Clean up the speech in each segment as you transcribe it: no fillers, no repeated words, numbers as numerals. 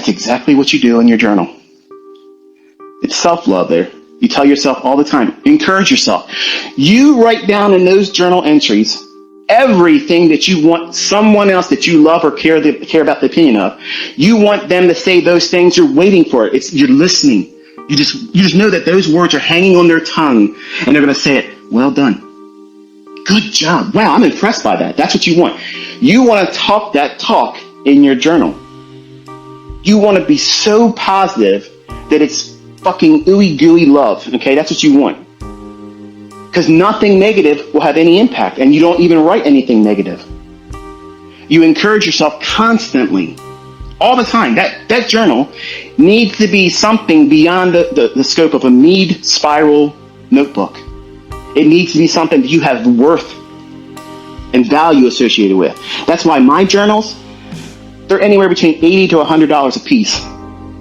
That's exactly what you do in your journal. It's self-love there. You tell yourself all the time, encourage yourself. You write down in those journal entries everything that you want someone else that you love or care about the opinion of. You want them to say those things. You're waiting for it. You're listening. You just know that those words are hanging on their tongue and they're going to say it. Well done. Good job. Wow, I'm impressed by that. That's what you want. You want to talk that talk in your journal. You want to be so positive that it's fucking ooey gooey love. Okay, that's what you want. Because nothing negative will have any impact, and you don't even write anything negative. You encourage yourself constantly, all the time. That journal needs to be something beyond the scope of a Mead spiral notebook. It needs to be something that you have worth and value associated with. That's why my journals, they're anywhere between $80 to $100 a piece.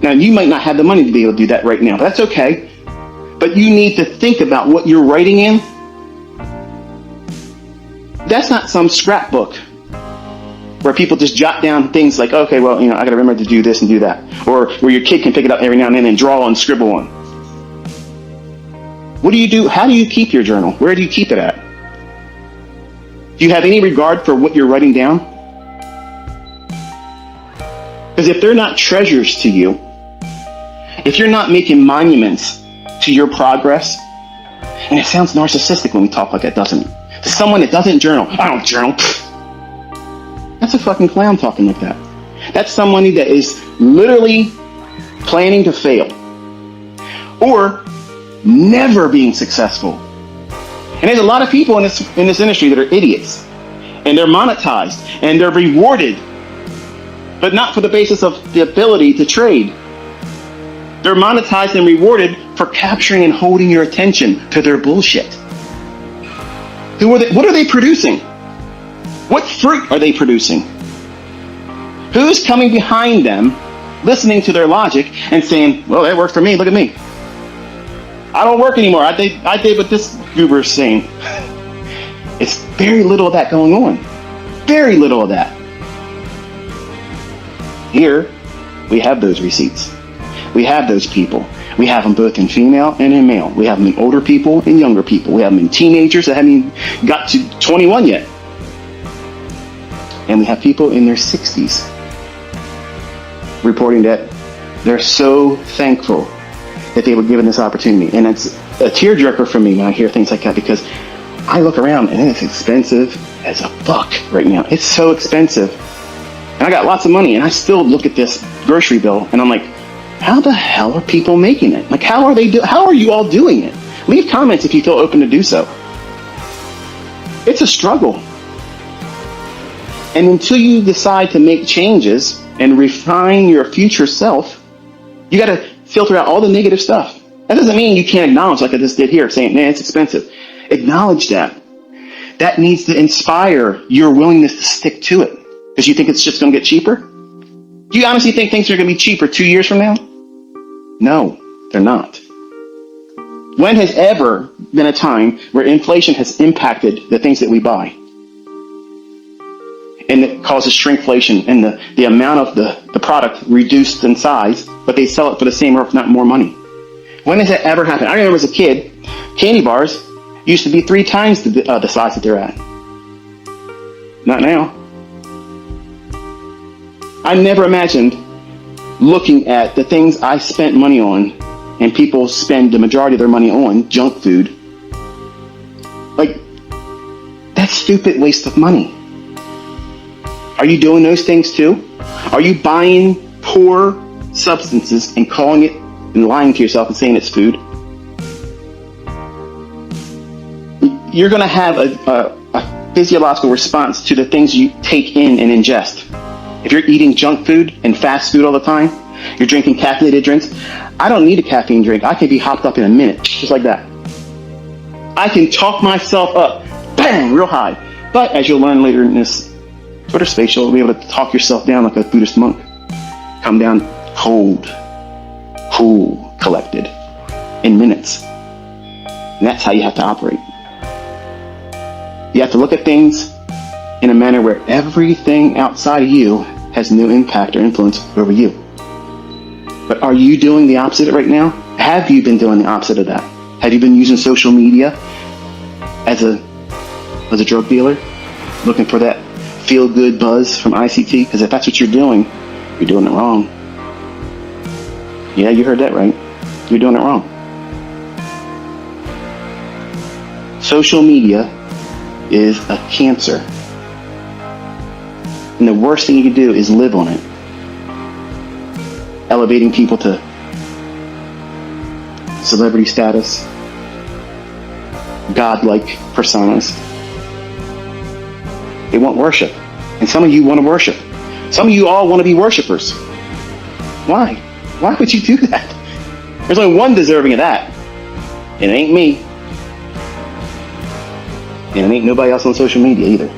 Now, you might not have the money to be able to do that right now, but that's okay. But you need to think about what you're writing in. That's not some scrapbook where people just jot down things like, okay, well, I got to remember to do this and do that. Or where your kid can pick it up every now and then and draw and scribble on. What do you do? How do you keep your journal? Where do you keep it at? Do you have any regard for what you're writing down? Because if they're not treasures to you, if you're not making monuments to your progress, and it sounds narcissistic when we talk like that, doesn't it? To someone that doesn't journal, I don't journal. That's a fucking clown talking like that. That's somebody that is literally planning to fail or never being successful. And there's a lot of people in this industry that are idiots, and they're monetized and they're rewarded, but not for the basis of the ability to trade. They're monetized and rewarded for capturing and holding your attention to their bullshit. What are they producing? What fruit are they producing? Who's coming behind them, listening to their logic and saying, well, that worked for me, look at me. I don't work anymore. I did what this goober's saying. It's very little of that going on. Very little of that. Here, we have those receipts. We have those people. We have them both in female and in male. We have them in older people and younger people. We have them in teenagers that haven't even got to 21 yet. And we have people in their 60s reporting that they're so thankful that they were given this opportunity. And it's a tearjerker for me when I hear things like that, because I look around and it's expensive as a fuck right now. It's so expensive. And I got lots of money and I still look at this grocery bill and I'm like, how the hell are people making it? Like, how are you all doing it? Leave comments if you feel open to do so. It's a struggle. And until you decide to make changes and refine your future self, you got to filter out all the negative stuff. That doesn't mean you can't acknowledge, like I just did here, saying, man, it's expensive. Acknowledge that. That needs to inspire your willingness to stick to it. Because you think it's just going to get cheaper? Do you honestly think things are going to be cheaper 2 years from now? No, they're not. When has ever been a time where inflation has impacted the things that we buy? And it causes shrinkflation and the amount of the product reduced in size, but they sell it for the same or if not more money. When has that ever happened? I remember as a kid, candy bars used to be 3 times the size that they're at. Not now. I never imagined looking at the things I spent money on, and people spend the majority of their money on junk food. Like, that's stupid waste of money. Are you doing those things too? Are you buying poor substances and calling it and lying to yourself and saying it's food? You're going to have a physiological response to the things you take in and ingest. If you're eating junk food and fast food all the time, you're drinking caffeinated drinks. I don't need a caffeine drink. I can be hopped up in a minute, just like that. I can talk myself up, bang, real high. But as you'll learn later in this Twitter space, you'll be able to talk yourself down like a Buddhist monk. Come down cold, cool, collected, in minutes. And that's how you have to operate. You have to look at things in a manner where everything outside of you has no impact or influence over you. But are you doing the opposite right now? Have you been doing the opposite of that? Have you been using social media as a drug dealer, looking for that feel-good buzz from ICT? Because if that's what you're doing it wrong. Yeah, you heard that right. You're doing it wrong. Social media is a cancer. And the worst thing you can do is live on it. Elevating people to celebrity status, godlike personas. They want worship. And some of you want to worship. Some of you all want to be worshipers. Why? Why would you do that? There's only one deserving of that. And it ain't me. And it ain't nobody else on social media either.